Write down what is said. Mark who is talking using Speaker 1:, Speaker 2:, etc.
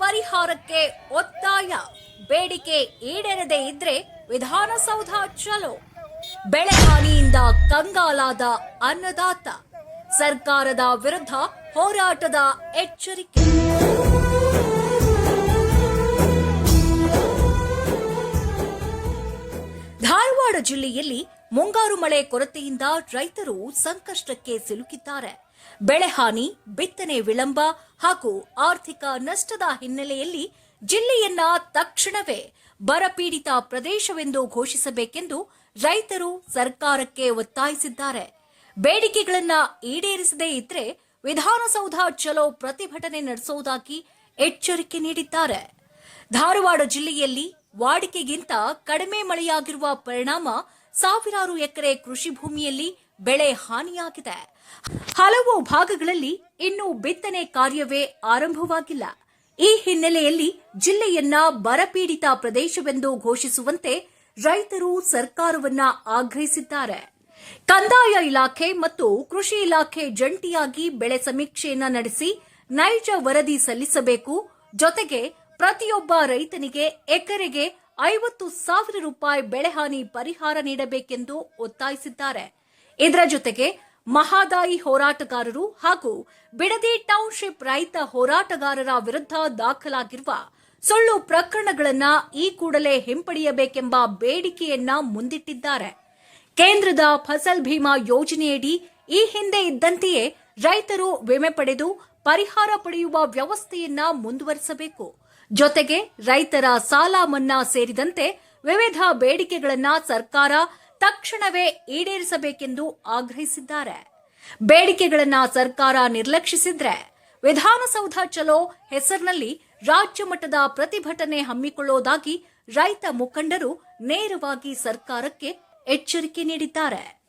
Speaker 1: ಪರಿಹಾರಕ್ಕೆ ಒತ್ತಾಯ. ಬೇಡಿಕೆ ಈಡೇರದೇ ಇದ್ರೆ ವಿಧಾನಸೌಧ ಚಲೋ. ಬೆಳೆ ಹಾನಿಯಿಂದ ಕಂಗಾಲಾದ ಅನ್ನದಾತ. ಸರ್ಕಾರದ ವಿರುದ್ಧ ಹೋರಾಟದ ಎಚ್ಚರಿಕೆ. ಧಾರವಾಡ ಜಿಲ್ಲೆಯಲ್ಲಿ ಮುಂಗಾರು ಮಳೆ ಕೊರತೆಯಿಂದ ರೈತರು ಸಂಕಷ್ಟಕ್ಕೆ ಸಿಲುಕಿದ್ದಾರೆ. ಬೆಳೆ ಹಾನಿ, ಬಿತ್ತನೆ ವಿಳಂಬ ಹಾಗೂ ಆರ್ಥಿಕ ನಷ್ಟದ ಹಿನ್ನೆಲೆಯಲ್ಲಿ ಜಿಲ್ಲೆಯನ್ನ ತಕ್ಷಣವೇ ಬರಪೀಡಿತ ಪ್ರದೇಶವೆಂದು ಘೋಷಿಸಬೇಕೆಂದು ರೈತರು ಸರ್ಕಾರಕ್ಕೆ ಒತ್ತಾಯಿಸಿದ್ದಾರೆ. ಬೇಡಿಕೆಗಳನ್ನ ಈಡೇರಿಸದೇ ಇದ್ರೆ ವಿಧಾನಸೌಧ ಚಲೋ ಪ್ರತಿಭಟನೆ ನಡೆಸುವುದಾಗಿ ಎಚ್ಚರಿಕೆ ನೀಡಿದ್ದಾರೆ. ಧಾರವಾಡ ಜಿಲ್ಲೆಯಲ್ಲಿ ವಾಡಿಕೆಗಿಂತ ಕಡಿಮೆ ಮಳೆಯಾಗಿರುವ ಪರಿಣಾಮ ಸಾವಿರಾರು ಎಕರೆ ಕೃಷಿ ಭೂಮಿಯಲ್ಲಿ ಬೆಳೆ ಹಾನಿಯಾಗಿದೆ. ಹಲವು ಭಾಗಗಳಲ್ಲಿ ಇನ್ನೂ ಬಿತ್ತನೆ ಕಾರ್ಯವೇ ಆರಂಭವಾಗಿಲ್ಲ. ಈ ಹಿನ್ನೆಲೆಯಲ್ಲಿ ಜಿಲ್ಲೆಯನ್ನ ಬರಪೀಡಿತ ಪ್ರದೇಶವೆಂದು ಘೋಷಿಸುವಂತೆ ರೈತರು ಸರ್ಕಾರವನ್ನ ಆಗ್ರಹಿಸಿದ್ದಾರೆ. ಕಂದಾಯ ಇಲಾಖೆ ಮತ್ತು ಕೃಷಿ ಇಲಾಖೆ ಜಂಟಿಯಾಗಿ ಬೆಳೆ ಸಮೀಕ್ಷೆಯನ್ನ ನಡೆಸಿ ನೈಜ ವರದಿ ಸಲ್ಲಿಸಬೇಕು. ಜೊತೆಗೆ ಪ್ರತಿಯೊಬ್ಬ ರೈತನಿಗೆ ಎಕರೆಗೆ 50,000 ರೂಪಾಯಿ ಬೆಳೆಹಾನಿ ಪರಿಹಾರ ನೀಡಬೇಕೆಂದು ಒತ್ತಾಯಿಸಿದ್ದಾರೆ. ಇದರ ಜೊತೆಗೆ ಮಹಾದಾಯಿ ಹೋರಾಟಗಾರರು ಹಾಗೂ ಬಿಡದಿ ಟೌನ್ಶಿಪ್ ರೈತ ಹೋರಾಟಗಾರರ ವಿರುದ್ಧ ದಾಖಲಾಗಿರುವ ಸುಳ್ಳು ಪ್ರಕರಣಗಳನ್ನು ಈ ಕೂಡಲೇ ಹಿಂಪಡೆಯಬೇಕೆಂಬ ಬೇಡಿಕೆಯನ್ನ ಮುಂದಿಟ್ಟಿದ್ದಾರೆ. ಕೇಂದ್ರದ ಫಸಲ್ ಭೀಮಾ ಯೋಜನೆಯಡಿ ಈ ಹಿಂದೆ ಇದ್ದಂತೆಯೇ ರೈತರು ವಿಮೆ ಪಡೆದು ಪರಿಹಾರ ಪಡೆಯುವ ವ್ಯವಸ್ಥೆಯನ್ನ ಮುಂದುವರಿಸಬೇಕು. ಜೊತೆಗೆ ರೈತರ ಸಾಲ ಮನ್ನಾ ಸೇರಿದಂತೆ ವಿವಿಧ ಬೇಡಿಕೆಗಳನ್ನ ಸರ್ಕಾರ ತಕ್ಷಣವೇ ಈಡೇರಿಸಬೇಕೆಂದು ಆಗ್ರಹಿಸಿದ್ದಾರೆ. ಬೇಡಿಕೆಗಳನ್ನ ಸರ್ಕಾರ ನಿರ್ಲಕ್ಷಿಸಿದ್ರೆ ವಿಧಾನಸೌಧ ಚಲೋ ಹೆಸರಿನಲ್ಲಿ ರಾಜ್ಯ ಮಟ್ಟದ ಪ್ರತಿಭಟನೆ ಹಮ್ಮಿಕೊಳ್ಳುವುದಾಗಿ ರೈತ ಮುಖಂಡರು ನೇರವಾಗಿ ಸರ್ಕಾರಕ್ಕೆ ಎಚ್ಚರಿಕೆ ನೀಡಿದ್ದಾರೆ.